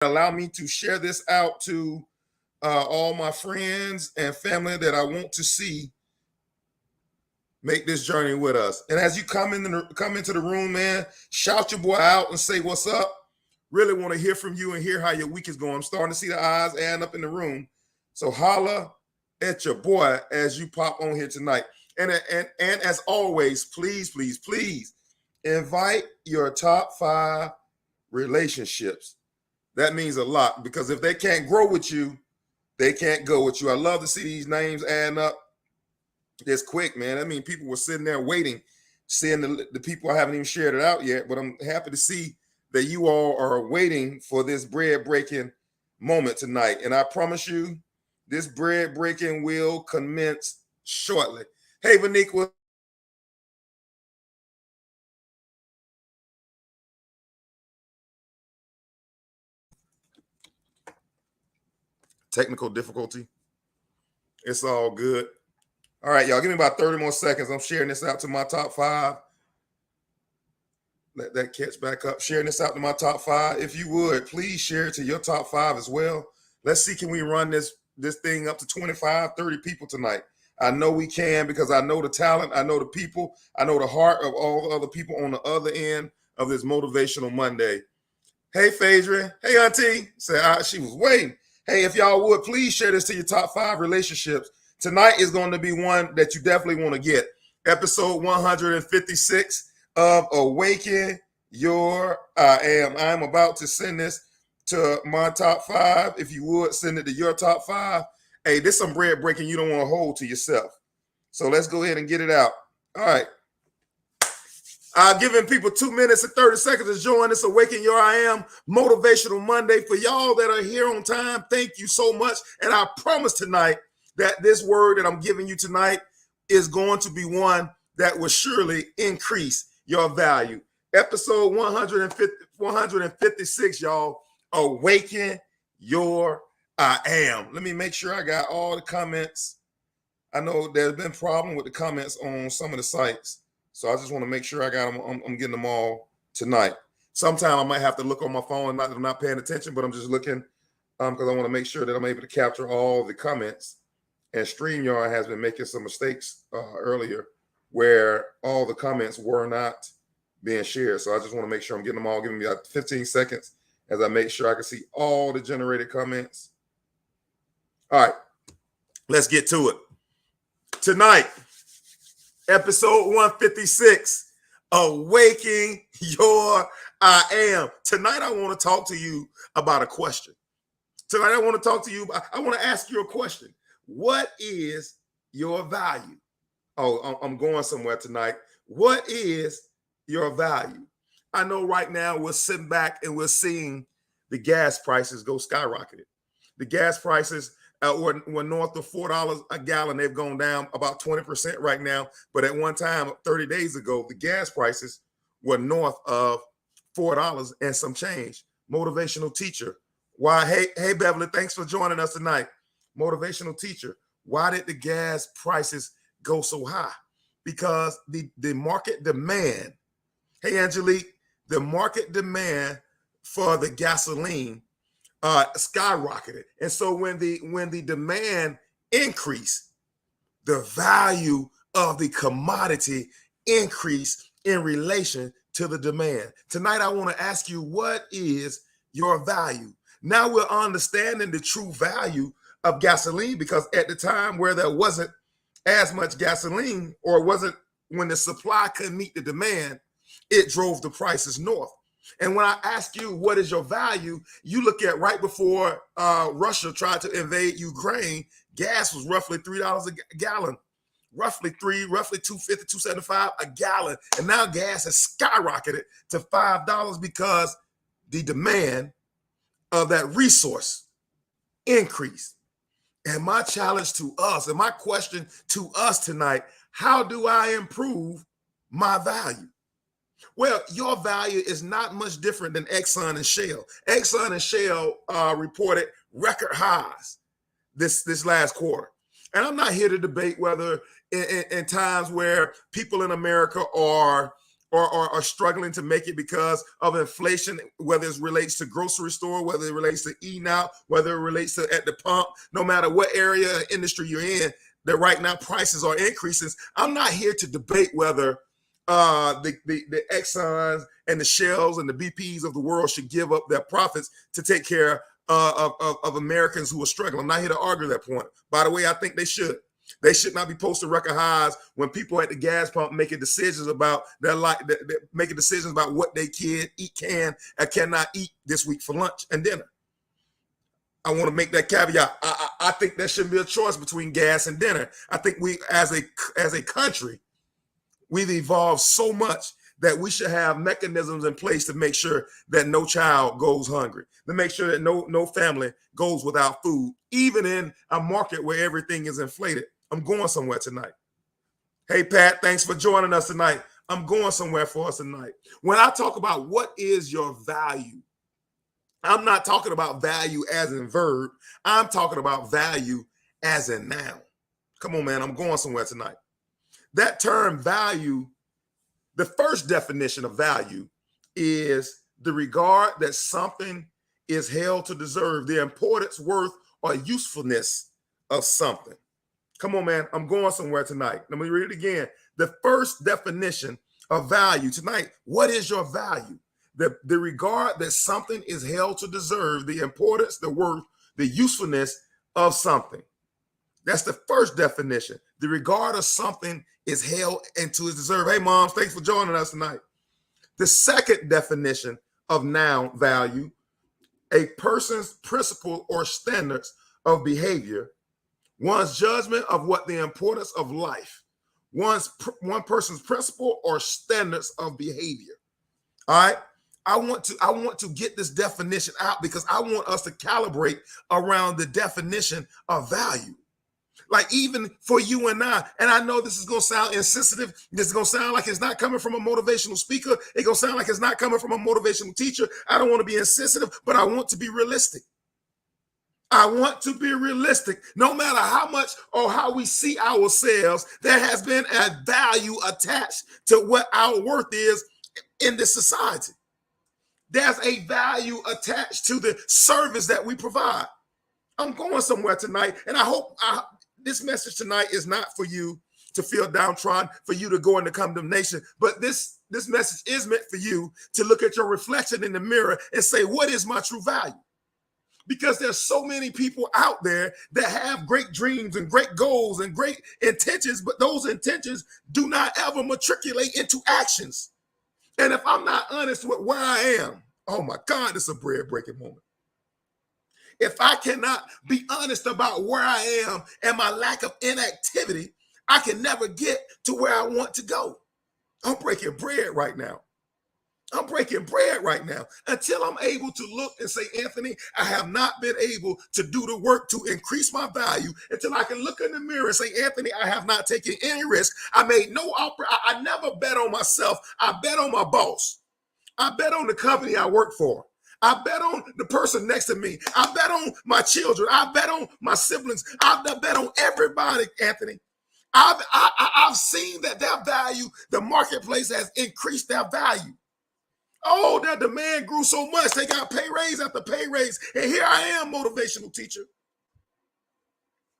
Allow me to share this out to all my friends and family that I want to see make this journey with us. And as you come into the room, man, shout your boy out and say what's up. Really want to hear from you and hear how your week is going. I'm starting to see the eyes adding up in the room. So holla at your boy as you pop on here tonight. And as always, please, please, please invite your top 5 relationships. That means a lot, because if they can't grow with you, they can't go with you. I love to see these names adding up this quick, man. I mean, people were sitting there waiting, seeing the people I haven't even shared it out yet, but I'm happy to see that you all are waiting for this bread breaking moment tonight. And I promise you, this bread breaking will commence shortly. Hey, Vaniqua. Technical difficulty. It's all good. All right, y'all, give me about 30 more seconds. I'm sharing this out to my top 5. Let that catch back up. Sharing this out to my top 5. If you would, please share it to your top 5 as well. Let's see, can we run this thing up to 25, 30 people tonight? I know we can, because I know the talent, I know the people, I know the heart of all the other people on the other end of this Motivational Monday. Hey, Phaedra. Hey, Auntie. She was waiting. Hey, if y'all would, please share this to your top 5 relationships. Tonight is going to be one that you definitely want to get. Episode 156 of Awaken Your I Am. I'm about to send this to my top 5. If you would, send it to your top 5. Hey, this is some bread breaking you don't want to hold to yourself. So let's go ahead and get it out. All right. Giving people 2 minutes and 30 seconds to join this Awaken Your I Am Motivational Monday. For y'all that are here on time, thank you so much. And I promise tonight that this word that I'm giving you tonight is going to be one that will surely increase your value. Episode 156, y'all. Awaken Your I Am. Let me make sure I got all the comments. I know there's been a problem with the comments on some of the sites. So I just want to make sure I got them. I'm getting them all tonight. Sometime I might have to look on my phone. Not that I'm not paying attention, but I'm just looking because I want to make sure that I'm able to capture all the comments. And StreamYard has been making some mistakes earlier where all the comments were not being shared. So I just want to make sure I'm getting them all. Giving me like 15 seconds as I make sure I can see all the generated comments. All right, let's get to it. Tonight, episode 156, Awakening Your I Am. Tonight, I want to talk to you about a question. Tonight, I want to ask you a question. What is your value? Oh, I'm going somewhere tonight. What is your value? I know right now we're sitting back and we're seeing the gas prices go skyrocketed. The gas prices were north of $4 a gallon. They've gone down about 20% right now. But at one time, 30 days ago, the gas prices were north of $4 and some change. Motivational teacher. Why? Hey, Beverly, thanks for joining us tonight. Motivational teacher. Why did the gas prices go so high? Because the market demand. Hey, Angelique, the market demand for the gasoline skyrocketed. And so when the demand increased, the value of the commodity increased in relation to the demand. Tonight, I want to ask you, what is your value? Now we're understanding the true value of gasoline, because at the time where there wasn't as much gasoline, or wasn't when the supply couldn't meet the demand, it drove the prices north. And when I ask you, what is your value? You look at right before Russia tried to invade Ukraine, gas was roughly $3 a gallon, roughly $2.50, $2.75 a gallon. And now gas has skyrocketed to $5 because the demand of that resource increased. And my challenge to us, and my question to us tonight, how do I improve my value? Well, your value is not much different than Exxon and Shell. Exxon and Shell reported record highs this last quarter. And I'm not here to debate whether in times where people in America are are struggling to make it because of inflation, whether it relates to grocery store, whether it relates to eating out, whether it relates to at the pump, no matter what area or industry you're in, that right now prices are increasing. I'm not here to debate whether the Exxons and the Shells and the BPs of the world should give up their profits to take care of Americans who are struggling. I'm not here to argue that point. By the way, I think they should. They should not be posting record highs when people at the gas pump making decisions about their life, making decisions about what they can and cannot eat this week for lunch and dinner. I want to make that caveat. I think there shouldn't be a choice between gas and dinner. I think we, as a country, we've evolved so much that we should have mechanisms in place to make sure that no child goes hungry, to make sure that no family goes without food, even in a market where everything is inflated. I'm going somewhere tonight. Hey, Pat, thanks for joining us tonight. I'm going somewhere for us tonight. When I talk about what is your value, I'm not talking about value as in verb. I'm talking about value as in noun. Come on, man, I'm going somewhere tonight. That term value, the first definition of value is the regard that something is held to deserve, the importance, worth, or usefulness of something. Come on, man. I'm going somewhere tonight. Let me read it again. The first definition of value tonight. What is your value? The regard that something is held to deserve, the importance, the worth, the usefulness of something. That's the first definition. The regard of something is held into its deserve. Hey, moms, thanks for joining us tonight. The second definition of noun value, a person's principle or standards of behavior, one's judgment of what the importance of life, one person's principle or standards of behavior. All right. I want to get this definition out because I want us to calibrate around the definition of value. Like even for you and I know this is going to sound insensitive. This is going to sound like it's not coming from a motivational speaker. It's going to sound like it's not coming from a motivational teacher. I don't want to be insensitive, but I want to be realistic. I want to be realistic. No matter how much or how we see ourselves, there has been a value attached to what our worth is in this society. There's a value attached to the service that we provide. I'm going somewhere tonight, and I hope this message tonight is not for you to feel downtrodden, for you to go into condemnation, but this message is meant for you to look at your reflection in the mirror and say, what is my true value? Because there's so many people out there that have great dreams and great goals and great intentions, but those intentions do not ever matriculate into actions. And if I'm not honest with where I am, oh my God, it's a bread-breaking moment. If I cannot be honest about where I am and my lack of inactivity, I can never get to where I want to go. I'm breaking bread right now. I'm breaking bread right now until I'm able to look and say, Anthony, I have not been able to do the work to increase my value, until I can look in the mirror and say, Anthony, I have not taken any risk. I made no offer. I never bet on myself. I bet on my boss. I bet on the company I work for. I bet on the person next to me. I bet on my children. I bet on my siblings. I bet on everybody, Anthony. I've seen that their value, the marketplace has increased their value. Oh, their demand grew so much. They got pay raise after pay raise. And here I am, motivational teacher.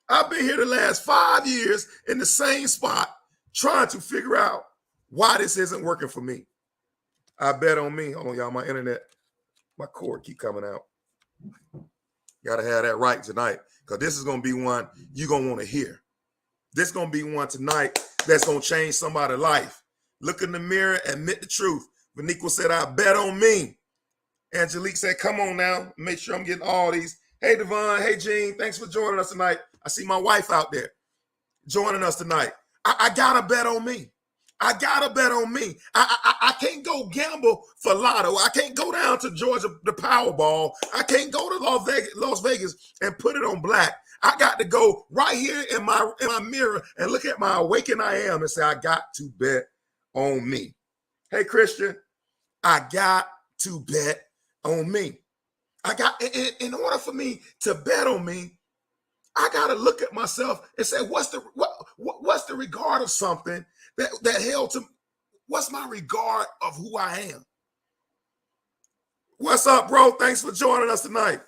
I've been here the last 5 years in the same spot trying to figure out why this isn't working for me. I bet on me. Hold on, y'all. My internet, my cord keep coming out. Got to have that right tonight, because this is going to be one you're going to want to hear. This is going to be one tonight that's going to change somebody's life. Look in the mirror, admit the truth. Vaniqua said, I bet on me. Angelique said, come on now. Make sure I'm getting all these. Hey, Devon. Hey, Jean. Thanks for joining us tonight. I see my wife out there joining us tonight. I got to bet on me. I got to bet on me. I can't go gamble for lotto. I can't go down to Georgia, the Powerball. I can't go to Las Vegas and put it on black. I got to go right here in my mirror and look at my Awaken I Am and say, I got to bet on me. Hey, Christian, I got to bet on me. In order for me to bet on me, I got to look at myself and say, what's the regard of something that held to What's my regard of who I am? What's up, bro? Thanks for joining us tonight.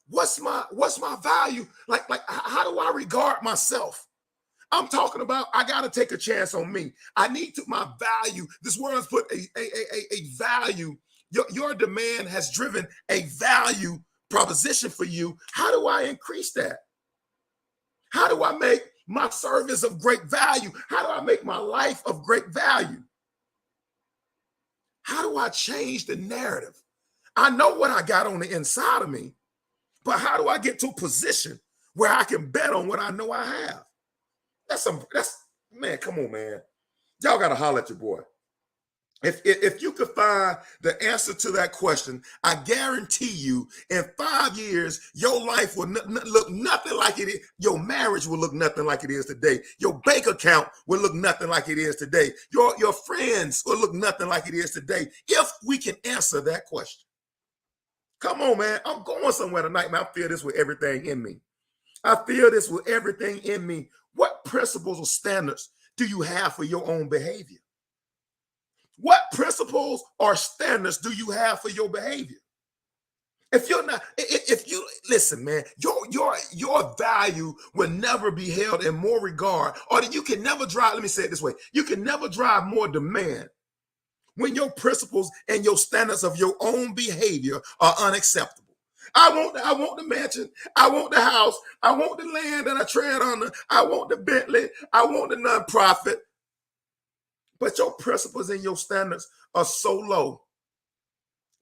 What's my value? Like how do I regard myself? I'm talking about I got to take a chance on me. I need to my value. This world's put a value. Your demand has driven a value proposition for you. How do I increase that? How do I make my service of great value? How do I make my life of great value? How do I change the narrative? I know what I got on the inside of me, but how do I get to a position where I can bet on what I know I have? That's man, come on, man. Y'all got to holler at your boy. If you could find the answer to that question, I guarantee you in 5 years, your life will look nothing like it is. Your marriage will look nothing like it is today. Your bank account will look nothing like it is today. Your friends will look nothing like it is today if we can answer that question. Come on, man. I'm going somewhere tonight, man. I feel this with everything in me. I feel this with everything in me. What principles or standards do you have for your own behavior? What principles or standards do you have for your behavior? If you listen, man, your value will never be held in more regard, or that you can never drive. Let me say it this way: you can never drive more demand when your principles and your standards of your own behavior are unacceptable. I want the mansion. I want the house. I want the land that I tread on. I want the Bentley. I want the nonprofit. But your principles and your standards are so low.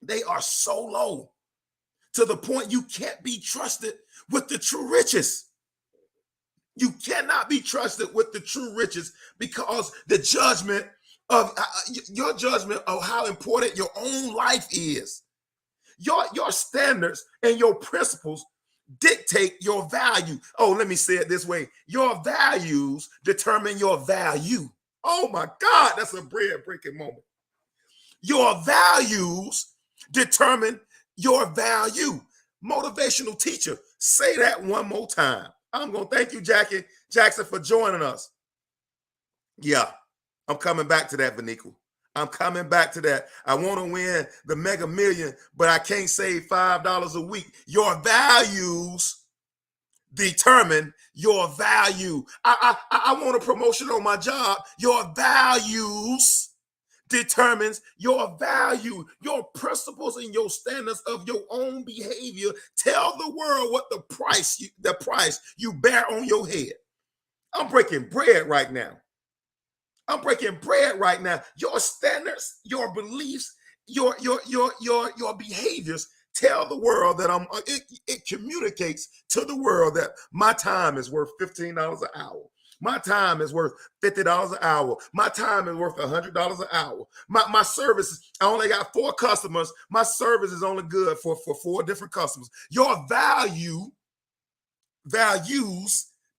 They are so low to the point you can't be trusted with the true riches. You cannot be trusted with the true riches because the judgment of your judgment of how important your own life is. Your standards and your principles dictate your value. Oh, let me say it this way. Your values determine your value. Oh my God, that's a bread-breaking moment. Your values determine your value. Motivational teacher, say that one more time. I'm going to thank you, Jackie Jackson, for joining us. Yeah, I'm coming back to that, Vaniqua. I'm coming back to that. I want to win the Mega Million, but I can't save $5 a week. Your values determine your value. I want a promotion on my job. Your values determines your value. Your principles and your standards of your own behavior tell the world what the price you bear on your head. I'm breaking bread right now. I'm breaking bread right now. Your standards, your beliefs, your behaviors tell the world that it communicates to the world that my time is worth $15 an hour. My time is worth $50 an hour. My time is worth $100 an hour. My services, I only got 4 customers. My service is only good for 4 different customers. Your values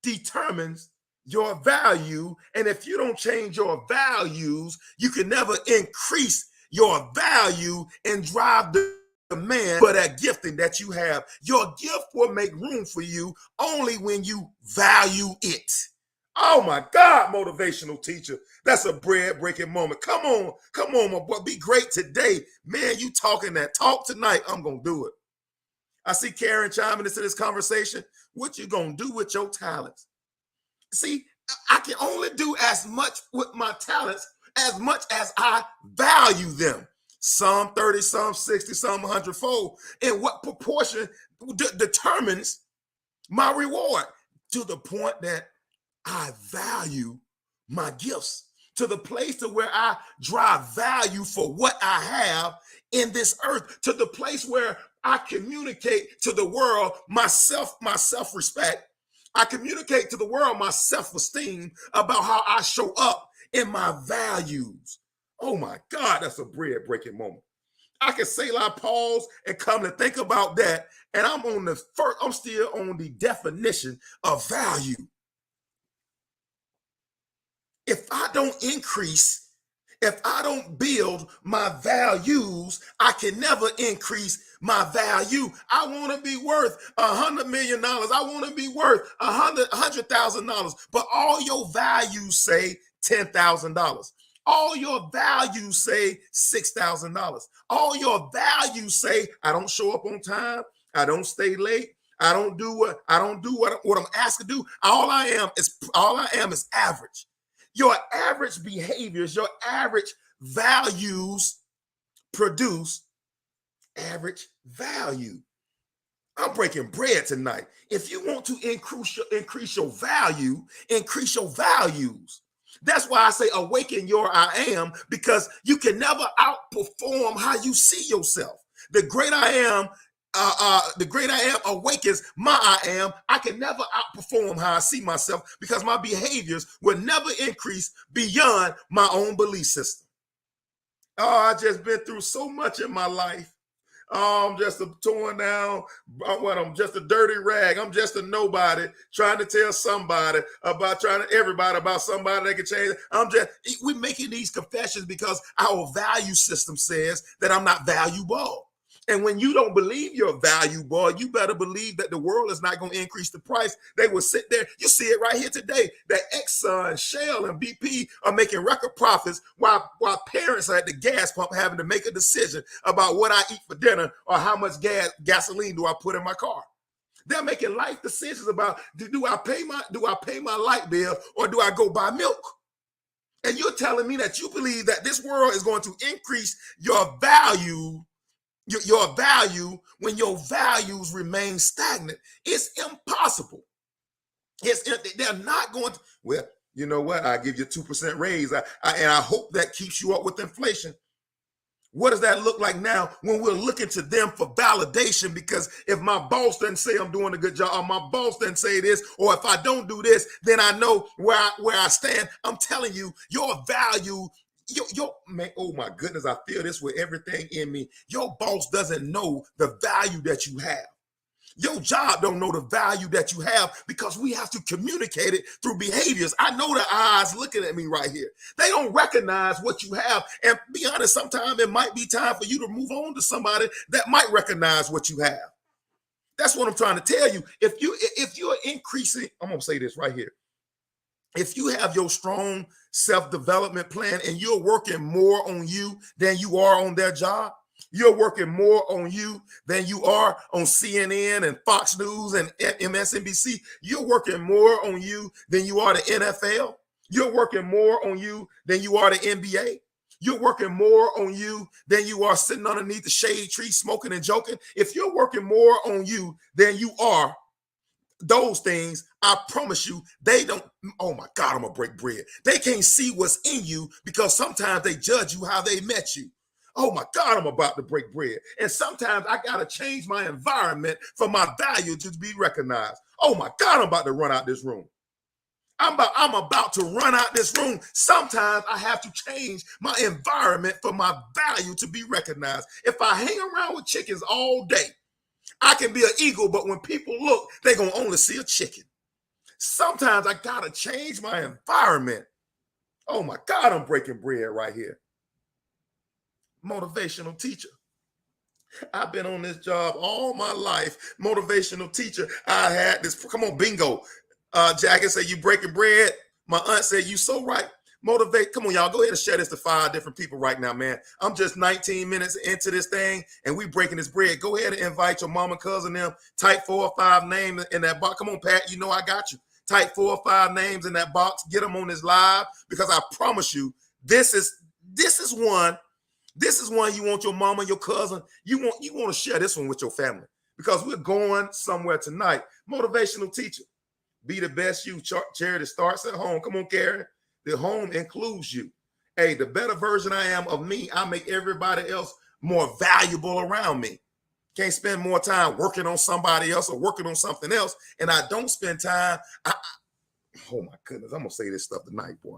determines your value. And if you don't change your values, you can never increase your value and drive the demand for that gifting that you have. Your gift will make room for you only when you value it. Oh my God, motivational teacher. That's a bread-breaking moment. Come on, my boy. Be great today. Man, you talking that talk tonight. I'm going to do it. I see Karen chiming into this conversation. What you going to do with your talents? See, I can only do as much with my talents as much as I value them. Some 30, some 60, some 100-fold. And what proportion determines my reward? To the point that I value my gifts, to the place to where I drive value for what I have in this earth, to the place where I communicate to the world my self-respect. I communicate to the world my self-esteem about how I show up in my values. Oh my God, that's a bread-breaking moment. I can say like pause and come to think about that, and I'm still on the definition of value. If I don't increase, if I don't build my values, I can never increase my value. I want to be worth $100 million. I want to be worth $100,000. But all your values say $10,000. All your values say $6,000. All your values say, I don't show up on time. I don't stay late. I don't do what I'm asked to do. All I am is average. Your average behaviors, your average values produce average value. I'm breaking bread tonight. If you want to increase your value, increase your values. That's why I say awaken your I am, because you can never outperform how you see yourself. The great I am, awakens my I am. I can never outperform how I see myself because my behaviors will never increase beyond my own belief system. Oh, I just been through so much in my life. I'm just a torn down, I'm just a dirty rag. I'm just a nobody trying to tell somebody about everybody about somebody that can change. We're making these confessions because our value system says that I'm not valuable. And when you don't believe you're valuable, you better believe that the world is not going to increase the price. They will sit there. You see it right here today that Exxon, Shell, and BP are making record profits while parents are at the gas pump having to make a decision about what I eat for dinner or how much gasoline do I put in my car. They're making life decisions about do I pay my light bill or do I go buy milk? And you're telling me that you believe that this world is going to increase your value when your values remain stagnant. It's impossible. They're not going to. Well, you know what? I give you a 2% raise, and I hope that keeps you up with inflation. What does that look like now when we're looking to them for validation? Because if my boss doesn't say I'm doing a good job, or my boss doesn't say this, or if I don't do this, then I know where I stand. I'm telling you, your value. Man, oh my goodness, I feel this with everything in me. Your boss doesn't know the value that you have. Your job don't know the value that you have because we have to communicate it through behaviors. I know the eyes looking at me right here. They don't recognize what you have. And be honest, sometimes it might be time for you to move on to somebody that might recognize what you have. That's what I'm trying to tell you. If you're increasing, I'm going to say this right here. If you have your strong self-development plan and you're working more on you than you are on their job, you're working more on you than you are on CNN and Fox News and MSNBC, you're working more on you than you are the NFL, you're working more on you than you are the NBA, you're working more on you than you are sitting underneath the shade tree smoking and joking. If you're working more on you than you are those things, I promise you, they don't. Oh my God, I'm gonna break bread. They can't see what's in you because sometimes they judge you how they met you. Oh my God, I'm about to break bread. And sometimes I gotta change my environment for my value to be recognized. Oh my God, I'm about to run out this room. I'm about to run out this room. Sometimes I have to change my environment for my value to be recognized. If I hang around with chickens all day, I can be an eagle, but when people look, they're going to only see a chicken. Sometimes I got to change my environment. Oh my God, I'm breaking bread right here. Motivational teacher. I've been on this job all my life. Motivational teacher. I had this, come on, bingo. Jackie said, you breaking bread. My aunt said, you so right. Motivate. Come on, y'all. Go ahead and share this to 5 different people right now, man. I'm just 19 minutes into this thing, and we breaking this bread. Go ahead and invite your mama, cousin, them. Type 4 or 5 names in that box. Come on, Pat. You know I got you. Type 4 or 5 names in that box. Get them on this live because I promise you, this is one. This is one you want your mama, your cousin. You want to share this one with your family because we're going somewhere tonight. Motivational teacher. Be the best you. Charity starts at home. Come on, Karen. The home includes you. Hey, the better version I am of me, I make everybody else more valuable around me. Can't spend more time working on somebody else or working on something else, and I don't spend time. Oh my goodness, I'm gonna say this stuff tonight, boy.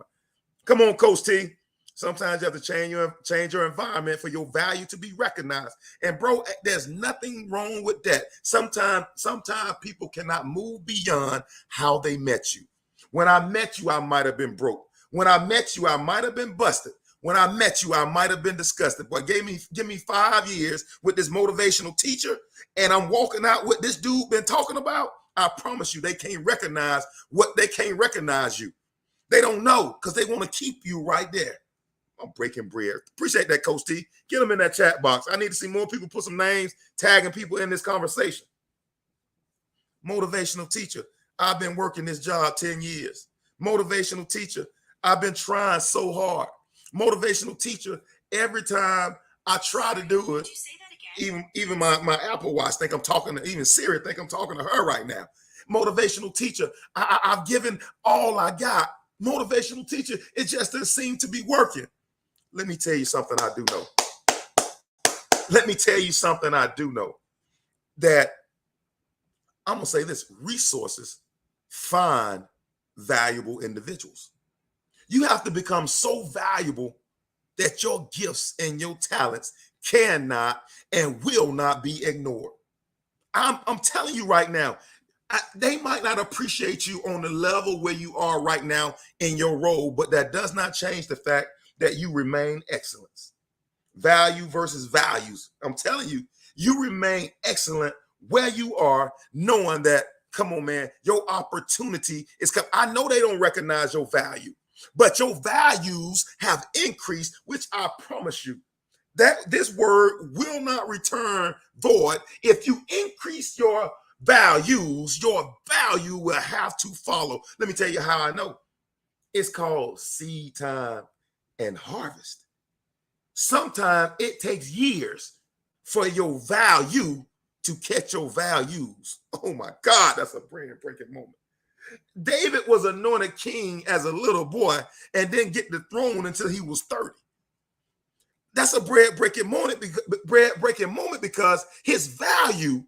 Come on, Coach T. Sometimes you have to change your environment for your value to be recognized. And bro, there's nothing wrong with that. Sometimes people cannot move beyond how they met you. When I met you, I might have been broke. When I met you, I might have been busted. When I met you, I might have been disgusted. But give me 5 years with this motivational teacher, and I'm walking out with this dude been talking about. I promise you, they can't recognize you. They don't know because they want to keep you right there. I'm breaking bread. Appreciate that, Coach T. Get them in that chat box. I need to see more people put some names, tagging people in this conversation. Motivational teacher. I've been working this job 10 years. Motivational teacher. I've been trying so hard. Motivational teacher. Every time I try to do it, even my Apple Watch think I'm talking to, even Siri think I'm talking to her right now. Motivational teacher. I've given all I got. Motivational teacher. It just doesn't seem to be working. Let me tell you something I do know. Let me tell you something I do know. That I'm going to say this: resources find valuable individuals. You have to become so valuable that your gifts and your talents cannot and will not be ignored. I'm telling you right now, they might not appreciate you on the level where you are right now in your role, but that does not change the fact that you remain excellence. Value versus values. I'm telling you, you remain excellent where you are, knowing that, come on, man, your opportunity is coming. I know they don't recognize your value, but your values have increased, which I promise you that this word will not return void. If you increase your values, your value will have to follow. Let me tell you how I know. It's called seed time and harvest. Sometimes it takes years for your value to catch your values. Oh my God, that's a brain-breaking moment. David was anointed king as a little boy and didn't get the throne until he was 30. That's a bread-breaking moment because his value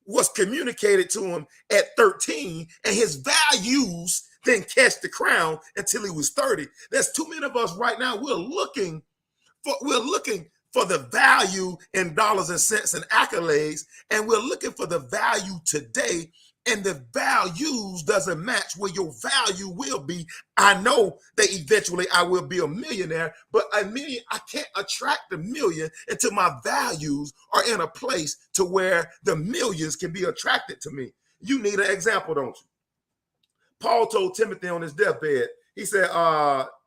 was communicated to him at 13, and his values didn't catch the crown until he was 30. There's too many of us right now. We're looking for the value in dollars and cents and accolades, and we're looking for the value today, and the values doesn't match where your value will be. I know that eventually I will be a millionaire, but a million, I can't attract the million until my values are in a place to where the millions can be attracted to me. You need an example, don't you? Paul told Timothy on his deathbed, he said,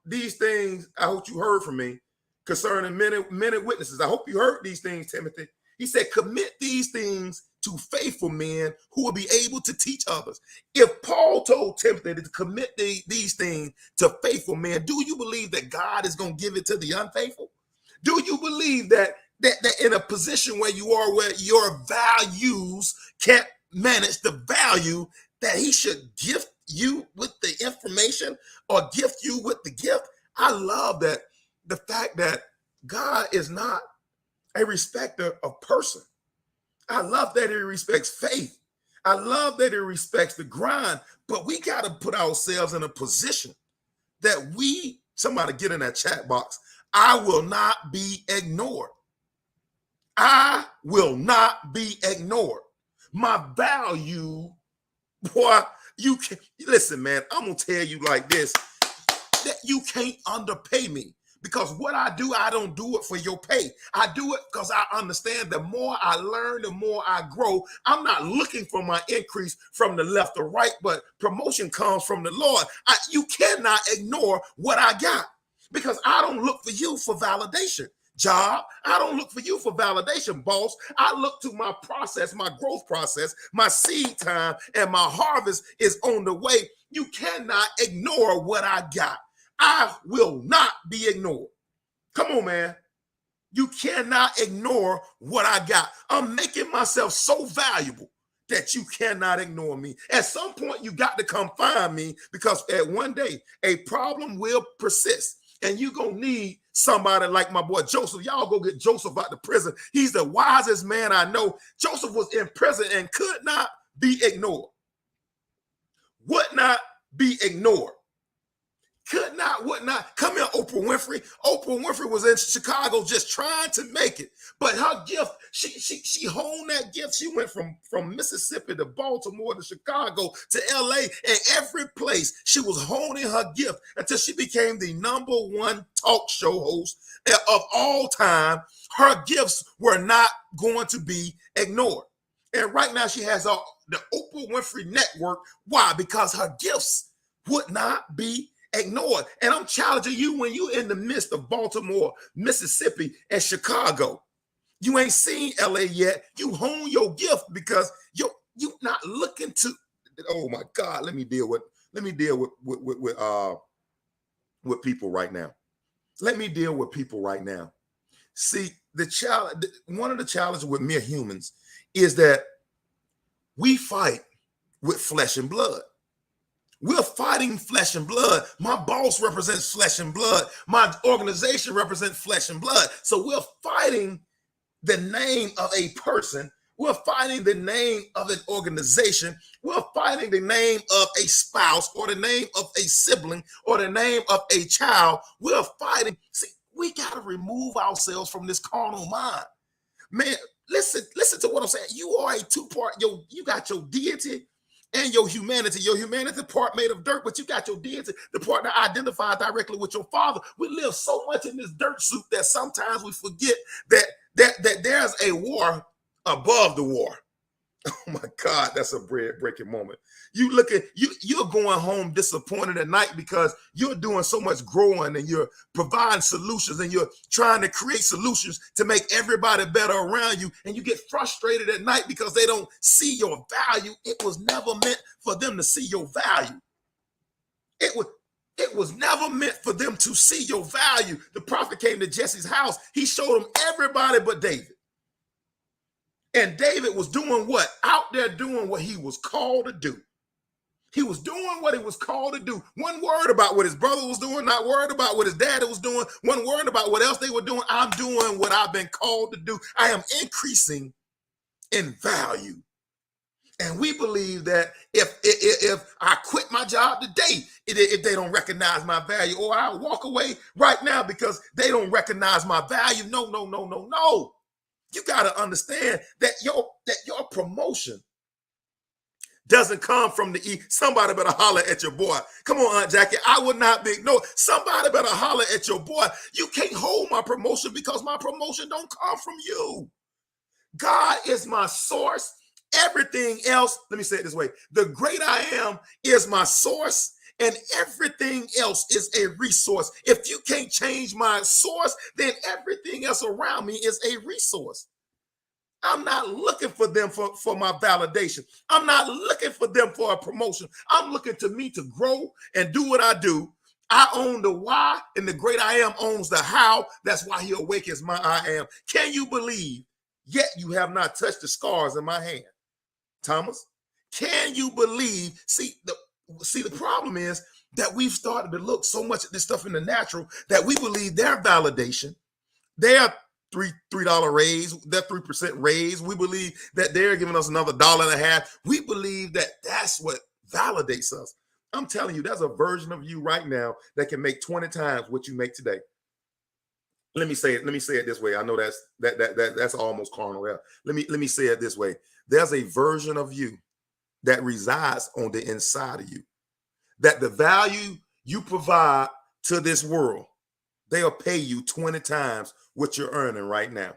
these things I hope you heard from me concerning many witnesses. I hope you heard these things, Timothy. He said, commit these things to faithful men who will be able to teach others. If Paul told Timothy to commit these things to faithful men, do you believe that God is going to give it to the unfaithful? Do you believe that in a position where you are, where your values can't manage the value, that he should gift you with the information or gift you with the gift? I love that, the fact that God is not a respecter of person. I love that he respects faith. I love that he respects the grind, but we got to put ourselves in a position that somebody get in that chat box, I will not be ignored. I will not be ignored. My value, boy, you can listen, man, I'm going to tell you like this, that you can't underpay me. Because what I do, I don't do it for your pay. I do it because I understand the more I learn, the more I grow. I'm not looking for my increase from the left or right, but promotion comes from the Lord. You cannot ignore what I got, because I don't look for you for validation. Job, I don't look for you for validation, boss. I look to my process, my growth process, my seed time, and my harvest is on the way. You cannot ignore what I got. I will not be ignored. Come on, man. You cannot ignore what I got. I'm making myself so valuable that you cannot ignore me. At some point, you got to come find me, because at one day, a problem will persist. And you're going to need somebody like my boy Joseph. Y'all go get Joseph out of prison. He's the wisest man I know. Joseph was in prison and could not be ignored. Would not be ignored. Would not. Come here, Oprah Winfrey. Oprah Winfrey was in Chicago just trying to make it. But her gift, she honed that gift. She went from Mississippi to Baltimore to Chicago to LA, and every place she was honing her gift until she became the #1 talk show host of all time. Her gifts were not going to be ignored. And right now she has the Oprah Winfrey Network. Why? Because her gifts would not be Ignore it. And I'm challenging you when you in the midst of Baltimore, Mississippi, and Chicago. You ain't seen LA yet. You hone your gift because you not looking to. Oh my God, let me deal with people right now. Let me deal with people right now. See, one of the challenges with mere humans is that we fight with flesh and blood. We're fighting flesh and blood. My boss represents flesh and blood. My organization represents flesh and blood. So we're fighting the name of a person. We're fighting the name of an organization. We're fighting the name of a spouse or the name of a sibling or the name of a child. We're fighting. See, we got to remove ourselves from this carnal mind. Man, listen to what I'm saying. You are a two-part. You got your deity and your humanity. Your humanity part made of dirt, but you got your deity, the part that identifies directly with your Father. We live so much in this dirt suit that sometimes we forget that there's a war above the war. Oh my God, that's a breaking moment. You look at you're going home disappointed at night because you're doing so much growing and you're providing solutions and you're trying to create solutions to make everybody better around you, and you get frustrated at night because they don't see your value. It was never meant for them to see your value. It was never meant for them to see your value. The prophet came to Jesse's house. He showed him everybody but David. And David was doing what? Out there doing what he was called to do. He was doing what he was called to do. One word about what his brother was doing, not worried about what his dad was doing, one word about what else they were doing. I'm doing what I've been called to do. I am increasing in value. And we believe that if I quit my job today, if they don't recognize my value, or I walk away right now because they don't recognize my value. No. You got to understand that your promotion doesn't come from the E. Somebody better holler at your boy. Come on, Aunt Jackie. I would not be. No, somebody better holler at your boy. You can't hold my promotion because my promotion don't come from you. God is my source. Everything else, let me say it this way. The great I am is my source, and everything else is a resource. If you can't change my source, then everything else around me is a resource. I'm not looking for them for my validation. I'm not looking for them for a promotion. I'm looking to me to grow and do what I do. I own the why, and the great I am owns the how. That's why he awakens my I am. Can you believe? Yet you have not touched the scars in my hand. Thomas, can you believe? See, the problem is that we've started to look so much at this stuff in the natural that we believe their validation, their $3 raise, their 3% raise, we believe that they're giving us another $1.50. We believe that that's what validates us. I'm telling you, there's a version of you right now that can make 20 times what you make today. Let me say it this way. I know that's almost carnal. Let me say it this way. There's a version of you that resides on the inside of you, that the value you provide to this world, they'll pay you 20 times what you're earning right now.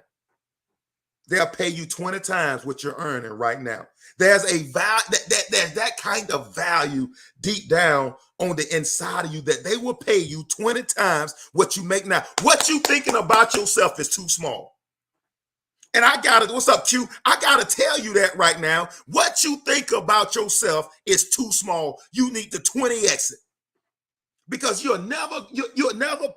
They'll pay you 20 times what you're earning right now. There's a value there's that kind of value deep down on the inside of you that they will pay you 20 times what you make now. What you thinking about yourself is too small. And what's up, Q? I gotta tell you that right now. What you think about yourself is too small. You need to 20x it. Because you'll never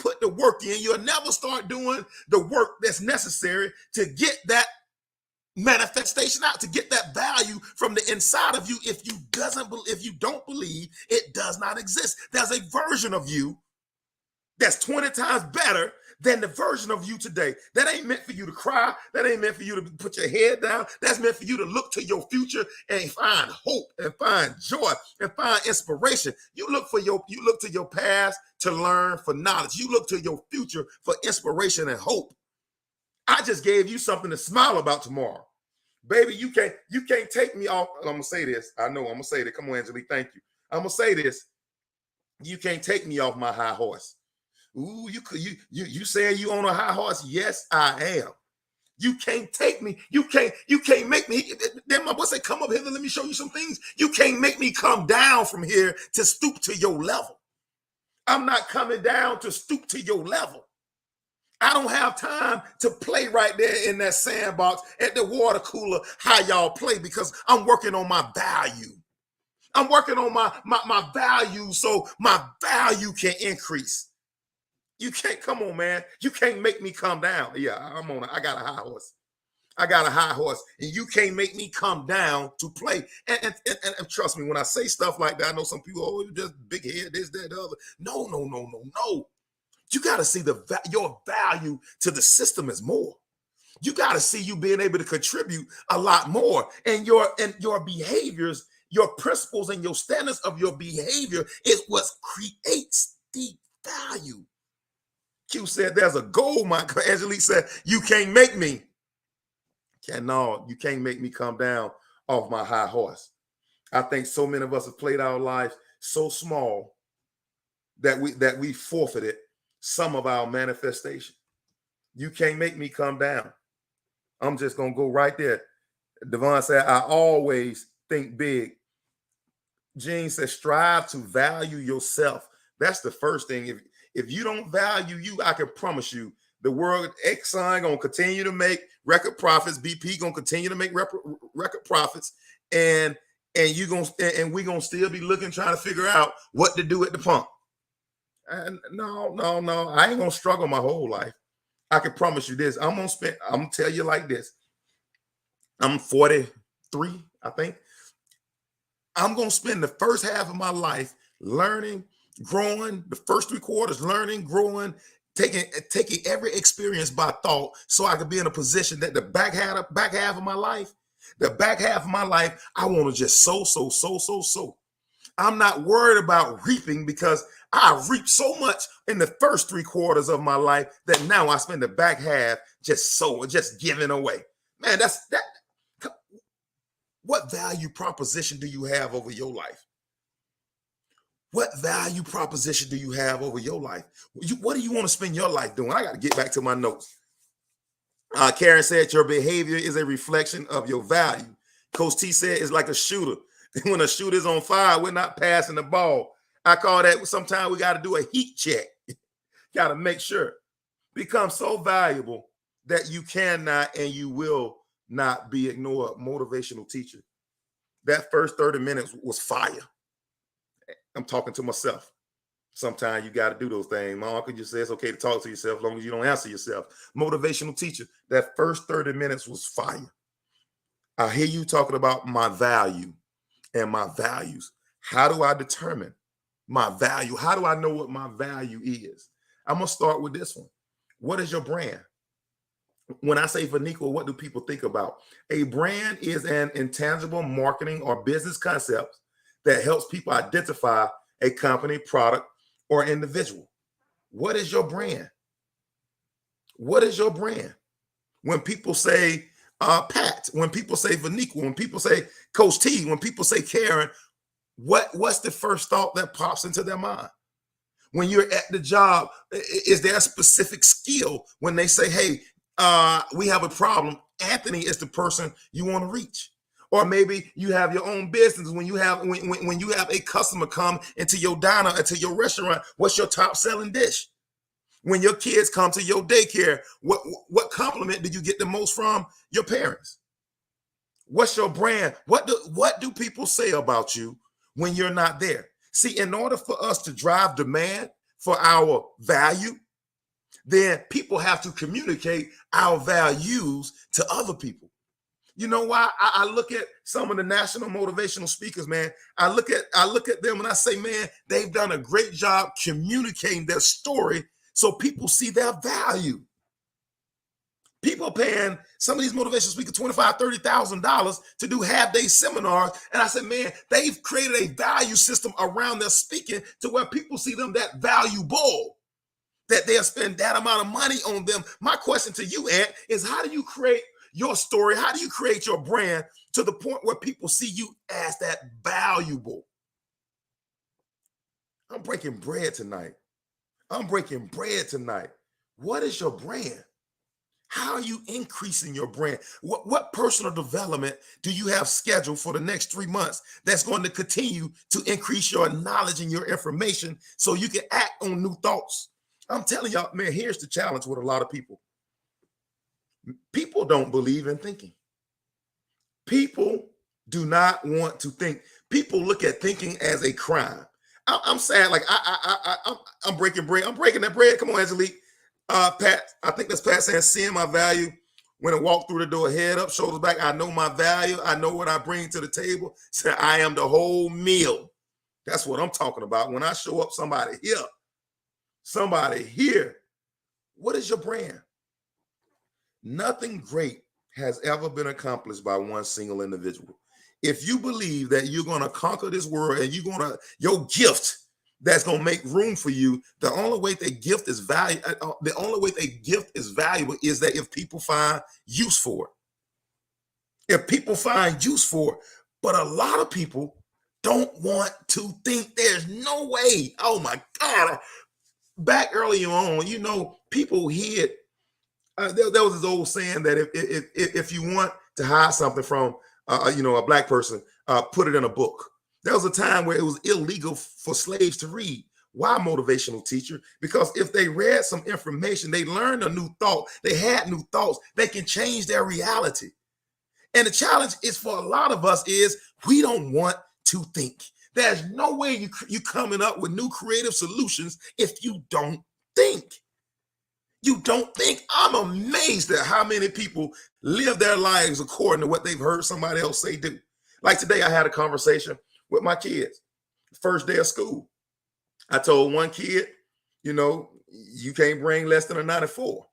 put the work in. You'll never start doing the work that's necessary to get that manifestation out, to get that value from the inside of you. If you don't believe it does not exist, there's a version of you that's 20 times better than the version of you today. That ain't meant for you to cry. That ain't meant for you to put your head down. That's meant for you to look to your future and find hope and find joy and find inspiration. You look to your past to learn for knowledge. You look to your future for inspiration and hope. I just gave you something to smile about tomorrow. Baby, you can't take me off. I'm gonna say this. I know I'm gonna say that. Come on, Angelique, thank you. I'm gonna say this. You can't take me off my high horse. Ooh, you saying you on a high horse? Yes, I am. You can't take me. You can't make me. Then my boy say, come up here and let me show you some things. You can't make me come down from here to stoop to your level. I'm not coming down to stoop to your level. I don't have time to play right there in that sandbox at the water cooler how y'all play, because I'm working on my value. I'm working on my value so my value can increase. You can't, come on, man. You can't make me come down. Yeah, I got a high horse. I got a high horse, and you can't make me come down to play. And trust me, when I say stuff like that, I know some people, oh, you just big head, this, that, the other. No, no, no, no, no. You got to see your value to the system is more. You got to see you being able to contribute a lot more, and your behaviors, your principles, and your standards of your behavior is what creates the value. Q said, "There's a goal." My Angelique said, "You can't make me." No, you can't make me come down off my high horse. I think so many of us have played our lives so small that we forfeited some of our manifestation. You can't make me come down. I'm just gonna go right there. Devon said, "I always think big." Gene said, "Strive to value yourself." That's the first thing. If you don't value you, I can promise you, the world, Exxon gonna continue to make record profits. BP gonna continue to make record profits, and we gonna still be looking, trying to figure out what to do at the pump. And no, I ain't gonna struggle my whole life. I can promise you this. I'm gonna tell you like this. I'm 43, I think. I'm gonna spend the first half of my life learning, growing, the first 3 quarters learning, growing, taking every experience by thought, so I could be in a position that the back half of my life, I want to just sow. I'm not worried about reaping, because I reaped so much in the first 3 quarters of my life that now I spend the back half just sowing, just giving away. Man, that's that. What value proposition do you have over your life? What value proposition do you have over your life? What do you want to spend your life doing? I got to get back to my notes. Karen said, "Your behavior is a reflection of your value." Coach T said, "It's like a shooter. When a shooter's on fire, we're not passing the ball." I call that, sometimes we got to do a heat check. Got to make sure. Become so valuable that you cannot and you will not be ignored. Motivational teacher. That first 30 minutes was fire. I'm talking to myself. Sometimes you got to do those things. My uncle just says it's okay to talk to yourself as long as you don't answer yourself. Motivational teacher. That first 30 minutes was fire. I hear you talking about my value and my values. How do I determine my value? How do I know what my value is? I'm going to start with this one. What is your brand? When I say vernacular, what do people think about? A brand is an intangible marketing or business concept that helps people identify a company, product, or individual. What is your brand? What is your brand? When people say Pat, when people say vernacular, when people say Coach T, when people say Karen, what's the first thought that pops into their mind? When you're at the job, is there a specific skill? When they say, "Hey, we have a problem," Anthony is the person you want to reach. Or maybe you have your own business. When you have a customer come into your diner, into your restaurant, what's your top selling dish? When your kids come to your daycare, what compliment do you get the most from your parents? What's your brand? What do people say about you when you're not there? See, in order for us to drive demand for our value, then people have to communicate our values to other people. You know why? I look at some of the national motivational speakers, man. I look at them and I say, man, they've done a great job communicating their story so people see their value. People paying some of these motivational speakers $25,000, $30,000 to do half-day seminars. And I said, man, they've created a value system around their speaking to where people see them that valuable, that they'll spend that amount of money on them. My question to you, Ant, is how do you create your story? How do you create your brand to the point where people see you as that valuable? I'm breaking bread tonight. What is your brand? How are you increasing your brand? What personal development do you have scheduled for the next 3 months that's going to continue to increase your knowledge and your information so you can act on new thoughts? I'm telling y'all, man, here's the challenge with a lot of people. People don't believe in thinking. People do not want to think. People look at thinking as a crime. I'm sad. Like I'm breaking bread. I'm breaking that bread. Come on, Angelique. Pat, I think that's Pat saying, seeing my value when I walk through the door, head up, shoulders back. I know my value. I know what I bring to the table. Say I am the whole meal. That's what I'm talking about. When I show up, somebody here. What is your brand? Nothing great has ever been accomplished by one single individual. If you believe that you're going to conquer this world and your gift that's going to make room for you, the only way that gift is valuable is that if people find use for it. If people find use for it, but a lot of people don't want to think. There's no way. Oh my God. Back early on, people hid. There was this old saying that if you want to hide something from a black person, put it in a book. There was a time where it was illegal for slaves to read. Why, motivational teacher? Because if they read some information, they learned a new thought, they had new thoughts, they can change their reality. And the challenge is for a lot of us is we don't want to think. There's no way you coming up with new creative solutions if you don't think. You don't think. I'm amazed at how many people live their lives according to what they've heard somebody else say do. Like today, I had a conversation with my kids. First day of school. I told one kid, you can't bring less than a 94.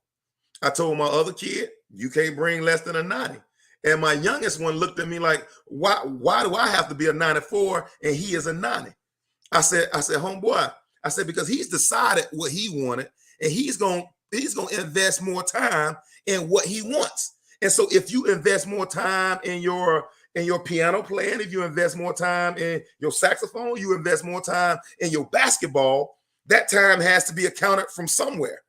I told my other kid, you can't bring less than a 90. And my youngest one looked at me like, why do I have to be a 94 and he is a 90? I said, homeboy, because he's decided what he wanted and he's going to invest more time in what he wants. And so if you invest more time in your piano playing, if you invest more time in your saxophone, you invest more time in your basketball, that time has to be accounted from somewhere.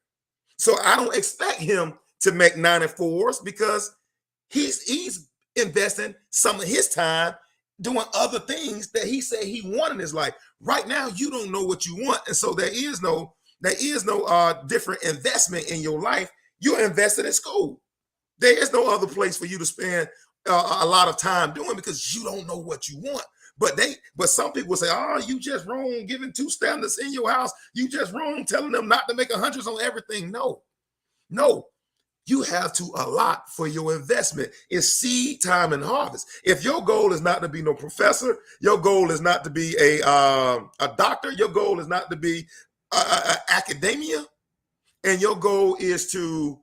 So I don't expect him to make 94s because he's investing some of his time doing other things that he said he wanted in his life. Right now, you don't know what you want. And so there is no different investment in your life. You're invested in school. There is no other place for you to spend a lot of time doing because you don't know what you want. But some people say, oh, you just wrong giving 2 standards in your house. You just wrong telling them not to make 100s on everything. No. You have to allot for your investment. It's seed time and harvest. If your goal is not to be no professor, your goal is not to be a doctor, your goal is not to be academia, and your goal is to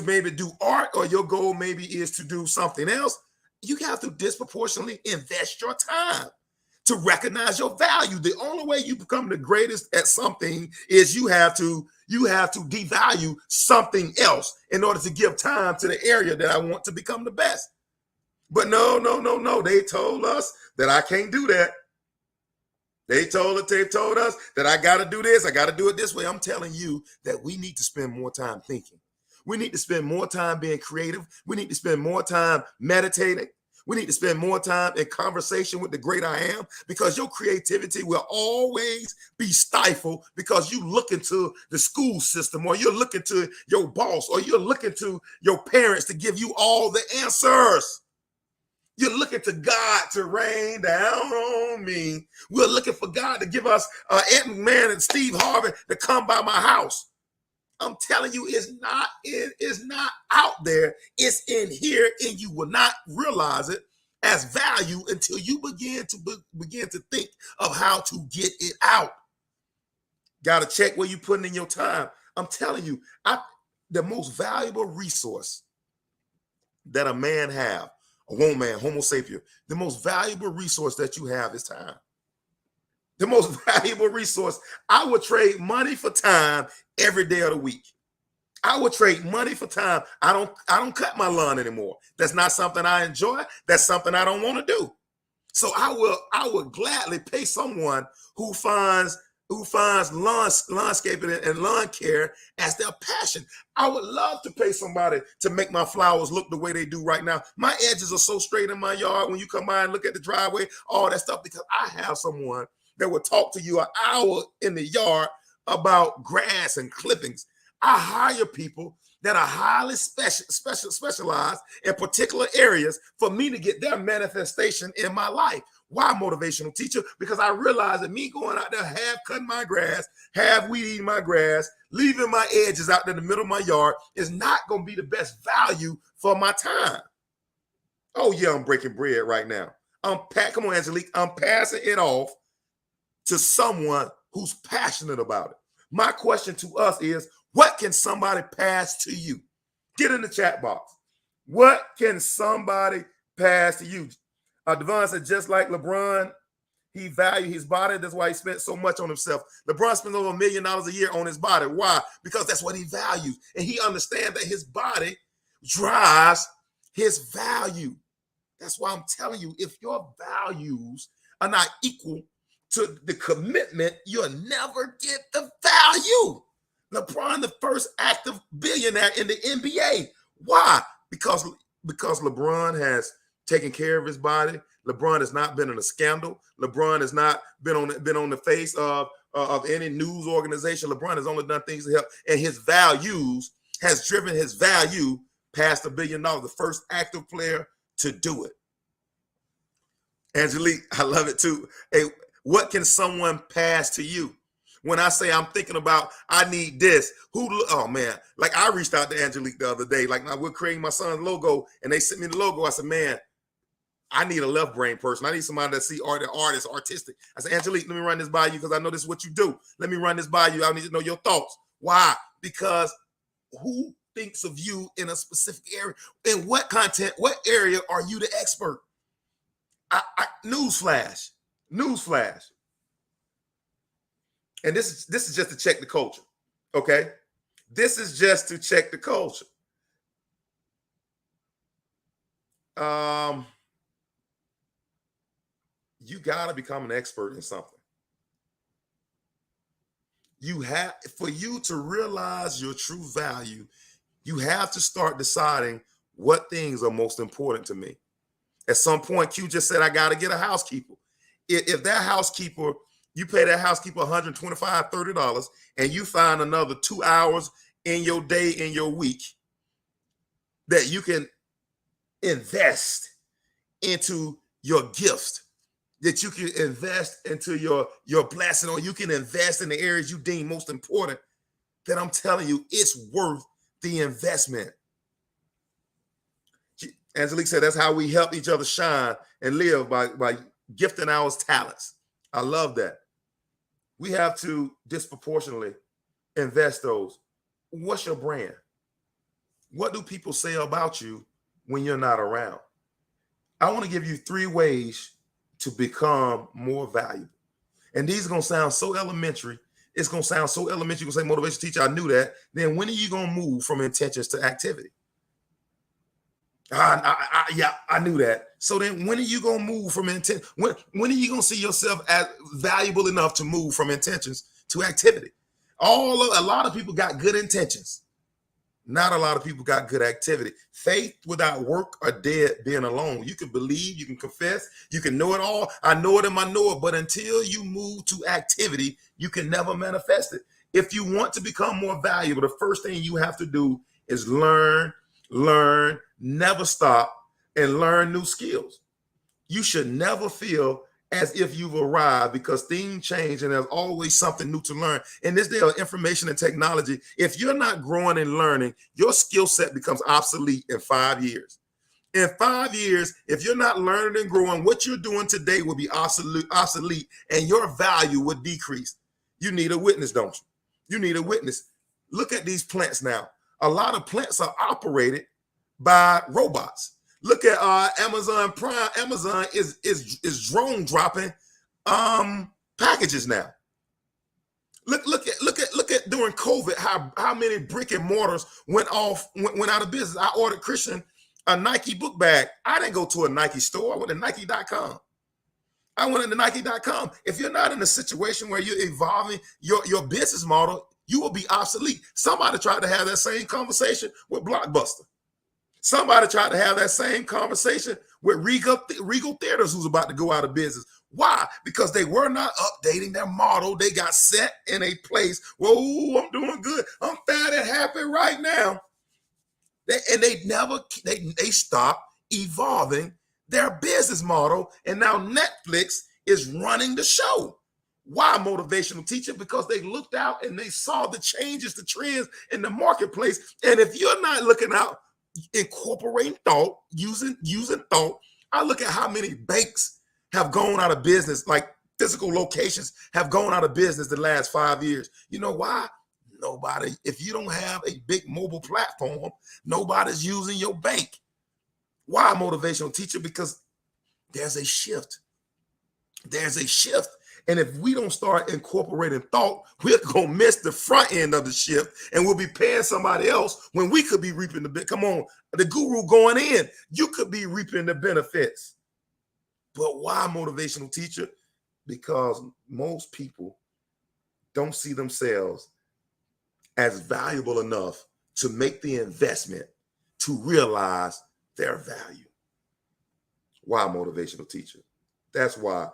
maybe do art, or your goal maybe is to do something else, you have to disproportionately invest your time to recognize your value. The only way you become the greatest at something is you have to devalue something else in order to give time to the area that I want to become the best. But no. They told us that I can't do that. They told us that I got to do this. I got to do it this way. I'm telling you that we need to spend more time thinking. We need to spend more time being creative. We need to spend more time meditating. We need to spend more time in conversation with the great I am, because your creativity will always be stifled because you look into the school system, or you're looking to your boss, or you're looking to your parents to give you all the answers. You're looking to God to rain down on me. We're looking for God to give us Ant Man and Steve Harvey to come by my house. I'm telling you, it's not out there. It's in here, and you will not realize it as value until you begin to think of how to get it out. Got to check where you're putting in your time. I'm telling you, the most valuable resource that a man have, a woman, Homo sapien, the most valuable resource that you have is time. The most valuable resource. I would trade money for time every day of the week. I would trade money for time. I don't cut my lawn anymore. That's not something I enjoy. That's something I don't want to do. So I will gladly pay someone who finds who finds landscaping and lawn care as their passion. I would love to pay somebody to make my flowers look the way they do right now. My edges are so straight in my yard. When you come by and look at the driveway, all that stuff, because I have someone that will talk to you an hour in the yard about grass and clippings. I hire people that are highly specialized in particular areas for me to get their manifestation in my life. Why motivational teacher? Because I realize that me going out there, half cutting my grass, half weed eating my grass, leaving my edges out there in the middle of my yard is not going to be the best value for my time. Oh yeah, I'm breaking bread right now. Come on, Angelique. I'm passing it off to someone who's passionate about it. My question to us is, what can somebody pass to you? Get in the chat box. What can somebody pass to you? Devon said, just like LeBron, he valued his body. That's why he spent so much on himself. LeBron spends over $1 million a year on his body. Why? Because that's what he values. And he understands that his body drives his value. That's why I'm telling you, if your values are not equal to the commitment, you'll never get the value. LeBron, the first active billionaire in the NBA. Why? Because LeBron has taken care of his body. LeBron has not been in a scandal. LeBron has not been on the face of any news organization. LeBron has only done things to help, and his values has driven his value past $1 billion. The first active player to do it. Angelique, I love it too. Hey, what can someone pass to you? When I say I'm thinking about, I need this. Oh man, like I reached out to Angelique the other day. Like we're creating my son's logo, and they sent me the logo. I said, man, I need a left brain person. I need somebody that see artist, artistic. I said, Angelique, let me run this by you because I know this is what you do. Let me run this by you. I need to know your thoughts. Why? Because who thinks of you in a specific area? In what content, what area are you the expert? Newsflash. And this is just to check the culture, okay? This is just to check the culture. You got to become an expert in something. For you to realize your true value, you have to start deciding what things are most important to me. At some point, Q just said, I got to get a housekeeper. If that housekeeper, you pay that housekeeper $125, $30, and you find another 2 hours in your day, in your week, that you can invest into your gift, that you can invest into your blessing, or you can invest in the areas you deem most important, then I'm telling you, it's worth the investment. Angelique said, that's how we help each other shine and live, by gifting our talents. I love that. We have to disproportionately invest those. What's your brand? What do people say about you when you're not around? I want to give you 3 ways to become more valuable. And these are going to sound so elementary. It's going to sound so elementary. You're going to say, motivation teacher, I knew that. Then when are you going to move from intentions to activity? I knew that. So then when are you going to move from intent? When are you going to see yourself as valuable enough to move from intentions to activity? A lot of people got good intentions. Not a lot of people got good activity. Faith without work are dead being alone. You can believe, you can confess, you can know it all. I know it and I know it, but until you move to activity, you can never manifest it. If you want to become more valuable, the first thing you have to do is learn, never stop, and learn new skills. You should never feel as if you've arrived, because things change and there's always something new to learn. In this day of information and technology, if you're not growing and learning, your skill set becomes obsolete in 5 years. In 5 years, if you're not learning and growing, what you're doing today will be obsolete, and your value will decrease. You need a witness, don't you? You need a witness. Look at these plants now. A lot of plants are operated by robots. Look at Amazon Prime. Amazon is drone dropping packages now. Look at during COVID how many brick and mortars went out of business. I ordered Christian a Nike book bag. I didn't go to a Nike store. I went to Nike.com. I went into Nike.com. If you're not in a situation where you're evolving your business model, you will be obsolete. Somebody tried to have that same conversation with Blockbuster. Somebody tried to have that same conversation with Regal Theaters, who's about to go out of business. Why? Because they were not updating their model. They got set in a place. Whoa, I'm doing good. I'm fat and happy right now. They stopped evolving their business model, and now Netflix is running the show. Why, motivational teacher? Because they looked out and they saw the changes, the trends in the marketplace. And if you're not looking out, incorporating thought, using thought, I look at how many banks have gone out of business, like physical locations have gone out of business the last 5 years. You know why? Nobody, if you don't have a big mobile platform, nobody's using your bank. Why, motivational teacher? Because there's a shift. There's a shift. And if we don't start incorporating thought, we're going to miss the front end of the shift, and we'll be paying somebody else when we could be reaping the benefits. Come on, the guru going in, you could be reaping the benefits. But why, motivational teacher? Because most people don't see themselves as valuable enough to make the investment to realize their value. Why, motivational teacher? That's why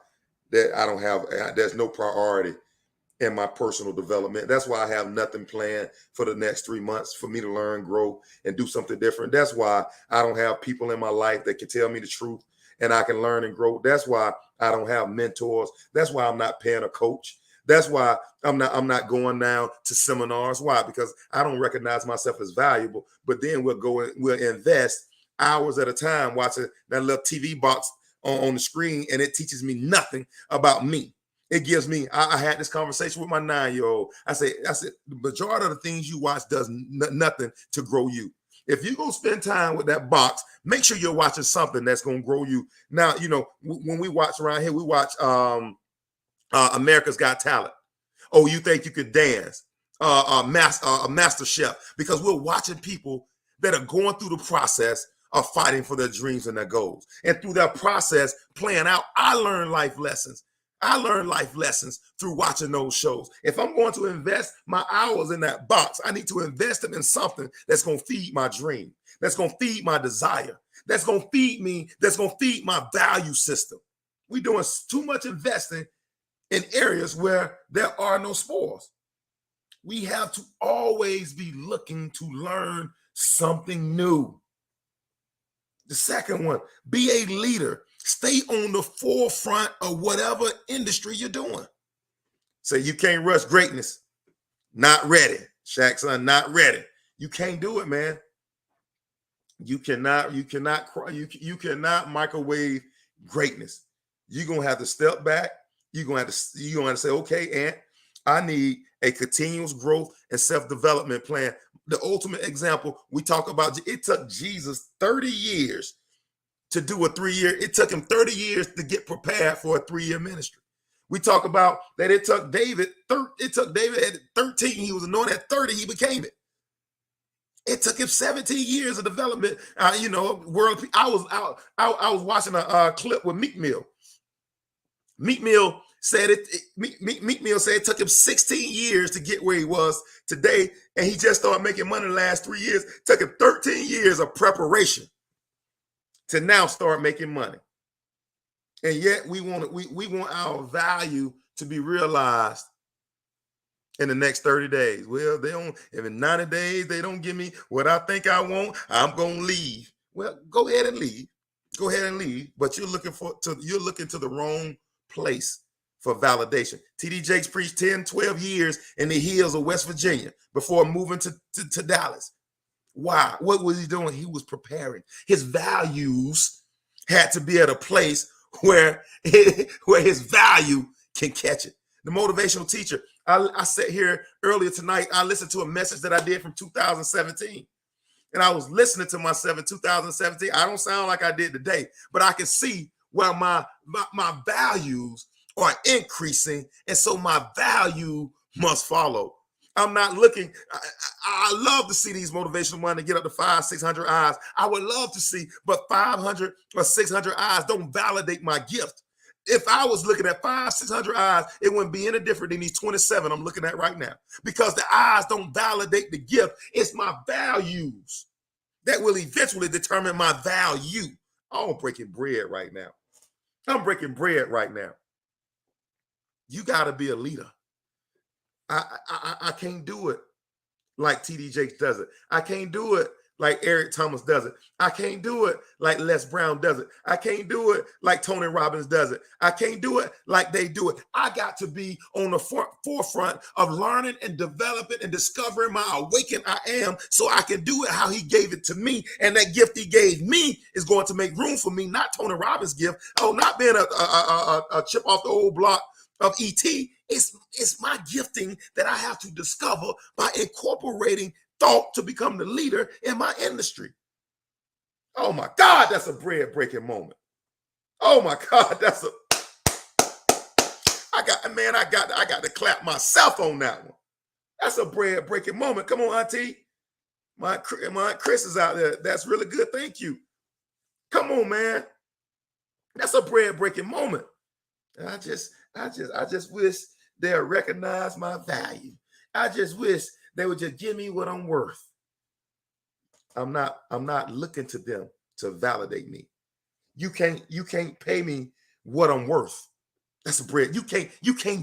there's no priority in my personal development. That's why I have nothing planned for the next 3 months for me to learn, grow, and do something different. That's why I don't have people in my life that can tell me the truth and I can learn and grow. That's why I don't have mentors. That's why I'm not paying a coach. That's why I'm not going down to seminars. Why? Because I don't recognize myself as valuable. But then we'll invest hours at a time watching that little TV box on the screen, and it teaches me nothing about me. It gives me, I had this conversation with my 9-year-old. I said, the majority of the things you watch does nothing to grow you. If you're going to spend time with that box, make sure you're watching something that's going to grow you. Now, you know, when we watch around here, we watch America's Got Talent. Oh, you think you could dance? Master Chef, because we're watching people that are going through the process of fighting for their dreams and their goals. And through that process, playing out, I learned life lessons. I learned life lessons through watching those shows. If I'm going to invest my hours in that box, I need to invest them in something that's going to feed my dream, that's going to feed my desire, that's going to feed me, that's going to feed my value system. We're doing too much investing in areas where there are no spores. We have to always be looking to learn something new. The second one, be a leader. Stay on the forefront of whatever industry you're doing. Say you can't rush greatness. Not ready. Shaq son, not ready. You can't do it, man. You cannot microwave greatness. You're gonna have to step back. You're gonna have to say, okay, Aunt, I need a continuous growth and self-development plan. The ultimate example, we talk about, it took Jesus 30 years to do a 3-year. It took him 30 years to get prepared for a 3-year ministry. We talk about that it took David at 13, he was anointed. At 30, he became it. It took him 17 years of development. I was watching a clip with Meek Mill. Meek Mill said it took him 16 years to get where he was today, and he just started making money the last 3 years. It took him 13 years of preparation to now start making money. And yet we want our value to be realized in the next 30 days. Well, if in 90 days they don't give me what I think I want, I'm gonna leave. Well, go ahead and leave. Go ahead and leave. But you're looking to the wrong place for validation. T.D. Jakes preached 10, 12 years in the hills of West Virginia before moving to Dallas. Why? What was he doing? He was preparing. His values had to be at a place where his value can catch it. The motivational teacher. I sat here earlier tonight. I listened to a message that I did from 2017. And I was listening to myself in 2017. I don't sound like I did today, but I can see where my values are increasing. And so my value must follow. I'm not looking. I love to see these motivational Monday get up to 500, 600 eyes. I would love to see, but 500 or 600 eyes don't validate my gift. If I was looking at 500-600 eyes, it wouldn't be any different than these 27 I'm looking at right now, because the eyes don't validate the gift. It's my values that will eventually determine my value. I'm breaking bread right now. I'm breaking bread right now. You got to be a leader. I can't do it like TD Jakes does it. I can't do it like Eric Thomas does it. I can't do it like Les Brown does it. I can't do it like Tony Robbins does it. I can't do it like they do it. I got to be on the forefront of learning and developing and discovering my awaken I am, so I can do it how he gave it to me. And that gift he gave me is going to make room for me, not Tony Robbins' gift. Oh, not being a chip off the old block of ET. It's my gifting that I have to discover by incorporating thought to become the leader in my industry. Oh my God, that's a bread breaking moment. Oh my God, I got to clap myself on that one. That's a bread breaking moment. Come on, Auntie. My Chris is out there. That's really good. Thank you. Come on, man. That's a bread breaking moment. And I just wish they'll recognize my value. I just wish they would just give me what I'm worth. I'm not looking to them to validate me. You can't pay me what I'm worth. That's a bread. You can't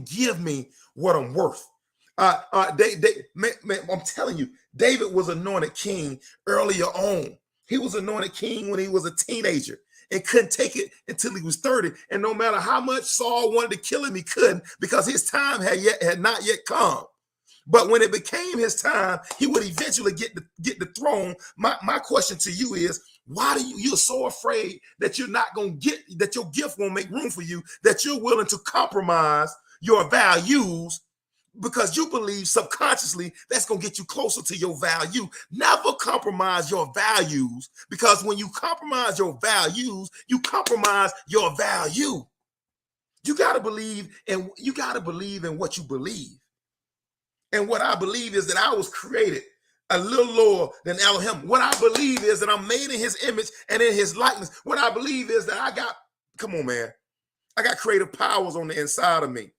give me what I'm worth. I'm telling you, David was anointed king earlier on. He was anointed king when he was a teenager and couldn't take it until he was 30. And no matter how much Saul wanted to kill him, he couldn't, because his time had not yet come. But when it became his time, he would eventually get the throne. My question to you is, why do you're so afraid that you're not going to get, that your gift won't make room for you, that you're willing to compromise your values because you believe subconsciously that's going to get you closer to your value? Never compromise your values, because when you compromise your values, you compromise your value. You got to believe in what you believe. And what I believe is that I was created a little lower than Elohim. What I believe is that I'm made in his image and in his likeness. What I believe is that I got creative powers on the inside of me.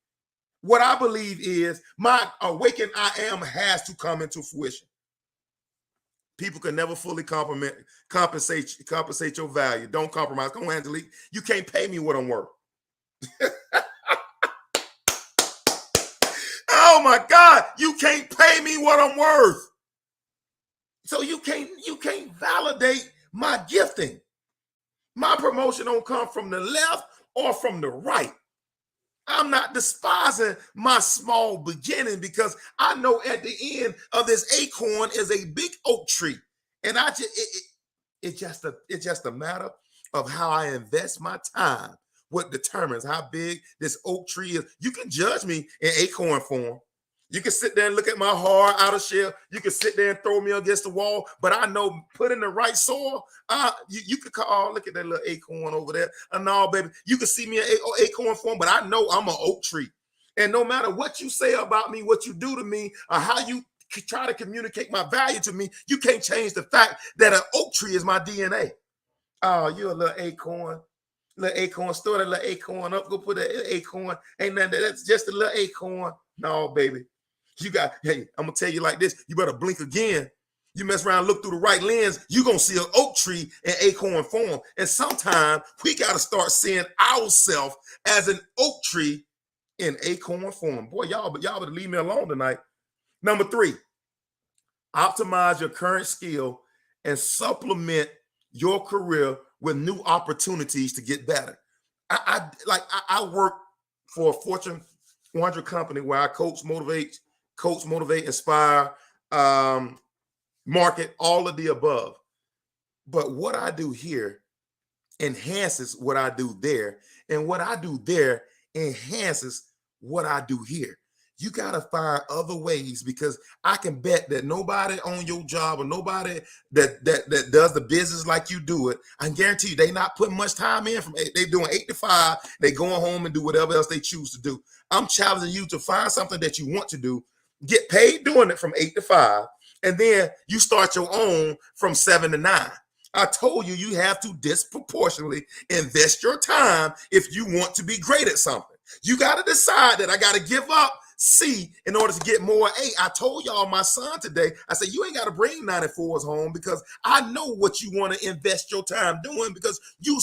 What I believe is my awakened I am has to come into fruition. People can never fully compensate your value. Don't compromise. Come on, Angelique. You can't pay me what I'm worth. Oh my God, you can't pay me what I'm worth. So you can't validate my gifting. My promotion don't come from the left or from the right. I'm not despising my small beginning, because I know at the end of this acorn is a big oak tree. And it's just a matter of how I invest my time. What determines how big this oak tree is. You can judge me in acorn form. You can sit there and look at my hard outer shell. You can sit there and throw me against the wall. But I know, put in the right soil, you could call, oh, look at that little acorn over there. No, baby, you can see me in acorn form, but I know I'm an oak tree. And no matter what you say about me, what you do to me, or how you try to communicate my value to me, you can't change the fact that an oak tree is my DNA. Oh, you're a little acorn. Little acorn, store that little acorn up, go put that acorn. Ain't nothing, that's just a little acorn. No, baby. Hey, I'm gonna tell you like this, you better blink again. You mess around, look through the right lens, you're gonna see an oak tree in acorn form. And sometimes we gotta start seeing ourselves as an oak tree in acorn form. Boy, y'all better leave me alone tonight. Number 3, optimize your current skill and supplement your career with new opportunities to get better. I work for a Fortune 100 company where I coach, motivate, inspire, market, all of the above. But what I do here enhances what I do there, and what I do there enhances what I do here. You got to find other ways, because I can bet that nobody on your job, or nobody that does the business like you do it, I can guarantee you they not putting much time in. They doing 8 to 5, they going home and do whatever else they choose to do. I'm challenging you to find something that you want to do, get paid doing it from 8 to 5, and then you start your own from 7 to 9. I told you, you have to disproportionately invest your time if you want to be great at something. You got to decide that I got to give up C in order to get more A. I told y'all my son today, I said, you ain't got to bring 94s home because I know what you want to invest your time doing because you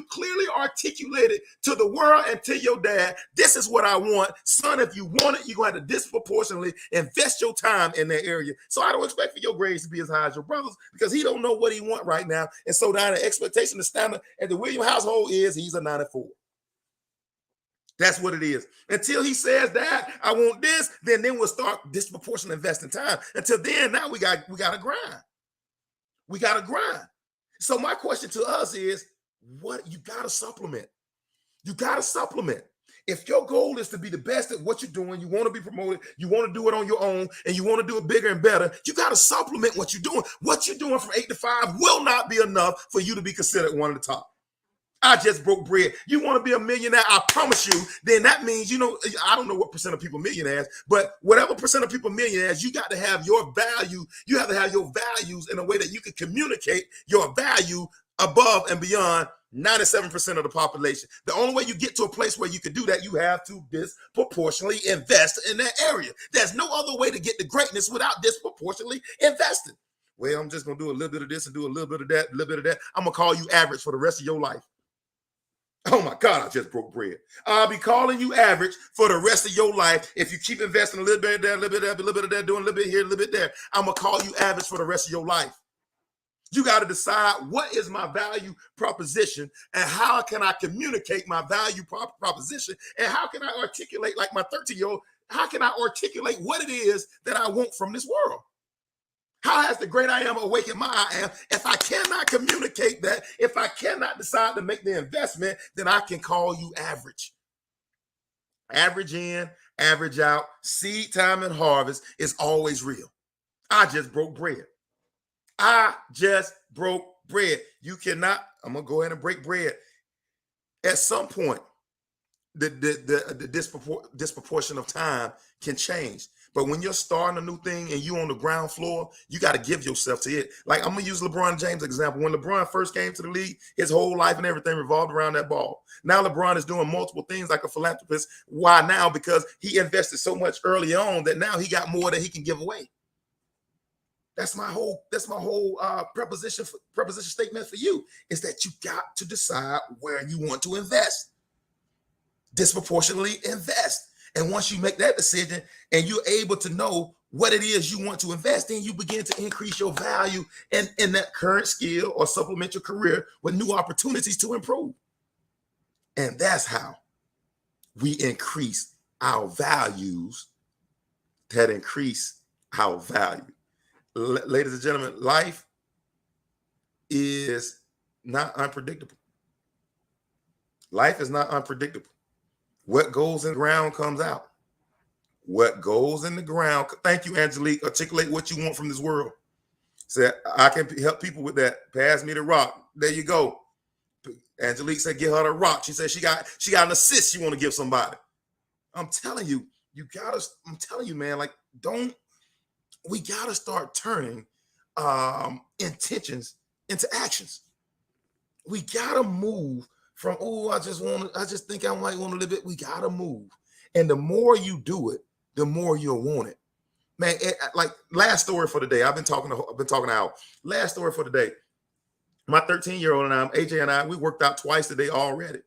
clearly articulated to the world and to your dad, this is what I want. Son, if you want it, you're going to have to disproportionately invest your time in that area. So I don't expect for your grades to be as high as your brother's because he don't know what he want right now. And so now the expectation, the standard at the Williams household is he's a 94. That's what it is. Until he says that I want this, then we'll start disproportionately investing time. Until then, now we got to grind. We got to grind. So my question to us is, what you got to supplement? You got to supplement. If your goal is to be the best at what you're doing, you want to be promoted, you want to do it on your own, and you want to do it bigger and better, you got to supplement what you're doing. What you're doing from 8 to 5 will not be enough for you to be considered one of the top. I just broke bread. You want to be a millionaire, I promise you, then that means, I don't know what percent of people millionaires, but whatever percent of people millionaires, you got to have your value. You have to have your values in a way that you can communicate your value above and beyond 97% of the population. The only way you get to a place where you can do that, you have to disproportionately invest in that area. There's no other way to get to greatness without disproportionately investing. Well, I'm just going to do a little bit of this and do a little bit of that, a little bit of that. I'm going to call you average for the rest of your life. Oh my God, I just broke bread. I'll be calling you average for the rest of your life. If you keep investing a little bit of that, a little bit of that, a little bit of that, doing a little bit here, a little bit there, I'm going to call you average for the rest of your life. You got to decide what is my value proposition and how can I communicate my value proposition and how can I articulate, like my 13-year-old, how can I articulate what it is that I want from this world? How has the great I am awakened my I am? If I cannot communicate that, if I cannot decide to make the investment, then I can call you average. Average in, average out, seed time and harvest is always real. I just broke bread. I just broke bread. You cannot, I'm going to go ahead and break bread. At some point, the disproportion of time can change. But when you're starting a new thing and you on the ground floor, you got to give yourself to it. Like I'm going to use LeBron James example. When LeBron first came to the league, his whole life and everything revolved around that ball. Now LeBron is doing multiple things like a philanthropist. Why now? Because he invested so much early on that now he got more that he can give away. That's my whole preposition statement for you is that you got to decide where you want to invest. Disproportionately invest. And once you make that decision and you're able to know what it is you want to invest in, you begin to increase your value in that current skill or supplement your career with new opportunities to improve. And that's how we increase our values that increase our value. Ladies and gentlemen, life is not unpredictable. Life is not unpredictable. What goes in the ground comes out. What goes in the ground. Thank you, Angelique. Articulate what you want from this world. Say, I can help people with that. Pass me the rock. There you go. Angelique said, give her the rock. She said she got an assist she want to give somebody. I'm telling you, I'm telling you, man, we gotta start turning intentions into actions. We gotta move from, I just think I might want a little bit. We gotta move. And the more you do it, the more you'll want it. Man, like last story for the day. I've been talking out. Last story for the day. My 13-year-old and AJ and I, we worked out twice today already.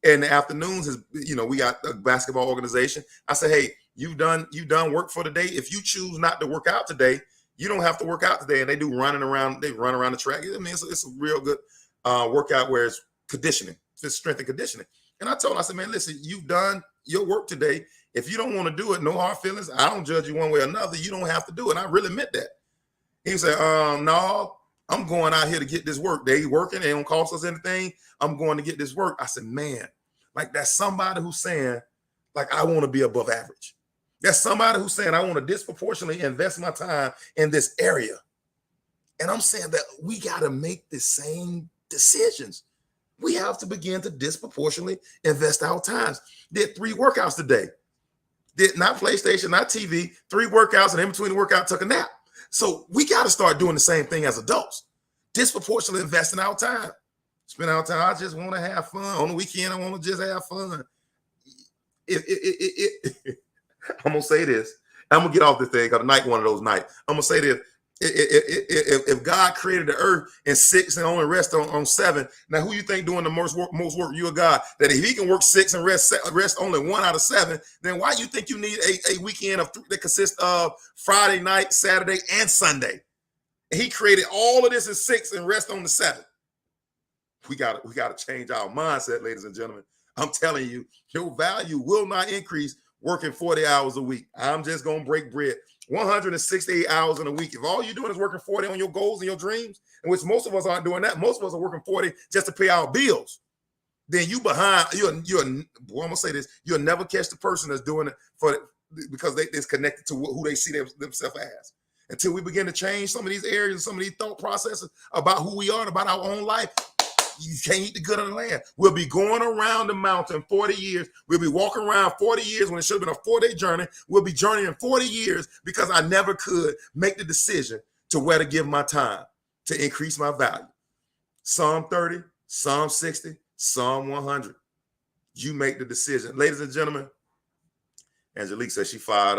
And the afternoons is, we got a basketball organization. I said, hey, you done work for the day. If you choose not to work out today, you don't have to work out today. And they do running around. They run around the track. I mean, it's a real good workout where it's conditioning. It's strength and conditioning. And I told him, I said, man, listen, you've done your work today. If you don't want to do it, no hard feelings. I don't judge you one way or another. You don't have to do it. And I really meant that. He said, no, I'm going out here to get this work. They working. They don't cost us anything. I'm going to get this work. I said, man, like that's somebody who's saying, like, I want to be above average. That's somebody who's saying, I want to disproportionately invest my time in this area. And I'm saying that we got to make the same decisions. We have to begin to disproportionately invest our times. Did 3 workouts today. Did not PlayStation, not TV, 3 workouts, and in between the workout took a nap. So we got to start doing the same thing as adults. disproportionately invest in our time. Spend our time. I just want to have fun. On the weekend, I want to just have fun. I'm going to say this. I'm going to get off this thing because tonight one of those nights. I'm going to say this. If God created the earth in 6 and only rest on 7, now who you think doing the most work? You or God? That if he can work 6 and rest only 1 out of 7, then why you think you need a weekend of that consists of Friday night, Saturday, and Sunday? And he created all of this in 6 and rest on the 7. We got to change our mindset, ladies and gentlemen. I'm telling you, your value will not increase working 40 hours a week. I'm just going to break bread. 168 hours in a week. If all you're doing is working 40 on your goals and your dreams, in which most of us aren't doing that, most of us are working 40 just to pay our bills, then you behind. I'm gonna say this: you'll never catch the person that's doing it because it's connected to who they see themselves as. Until we begin to change some of these areas and some of these thought processes about who we are and about our own life, you can't eat the good of the land. We'll be going around the mountain 40 years. We'll be walking around 40 years when it should have been a 4-day journey. We'll be journeying 40 years because I never could make the decision to where to give my time to increase my value. Psalm 30, Psalm 60, Psalm 100. You make the decision. Ladies and gentlemen, Angelique says she fired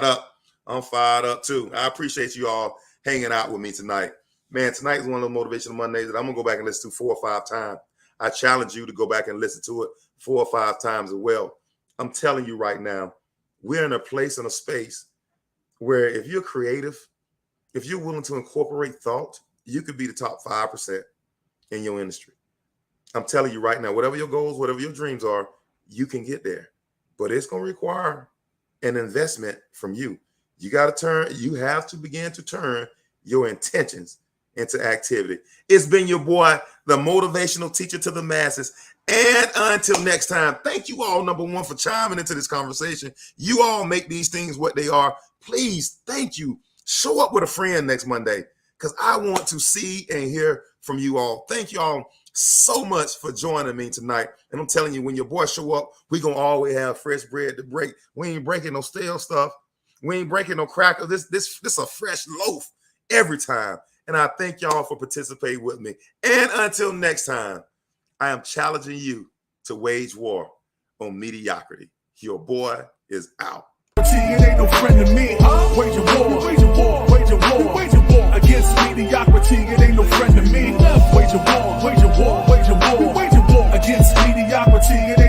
up. I'm fired up too. I appreciate you all hanging out with me tonight. Man, tonight is one of those Motivational Mondays that I'm going to go back and listen to 4 or 5 times. I challenge you to go back and listen to it 4 or 5 times as well. I'm telling you right now, we're in a place and a space where if you're creative, if you're willing to incorporate thought, you could be the top 5% in your industry. I'm telling you right now, whatever your goals, whatever your dreams are, you can get there. But it's going to require an investment from you. You have to begin to turn your intentions into activity. It's been your boy, the motivational teacher to the masses. And until next time, thank you all, number one, for chiming into this conversation. You all make these things what they are. Please, thank you. Show up with a friend next Monday because I want to see and hear from you all. Thank you all so much for joining me tonight. And I'm telling you, when your boy show up, we're going to always have fresh bread to break. We ain't breaking no stale stuff. We ain't breaking no crackers. This a fresh loaf every time. And I thank y'all for participating with me. And until next time, I am challenging you to wage war on mediocrity. Your boy is out. It ain't no friend to me.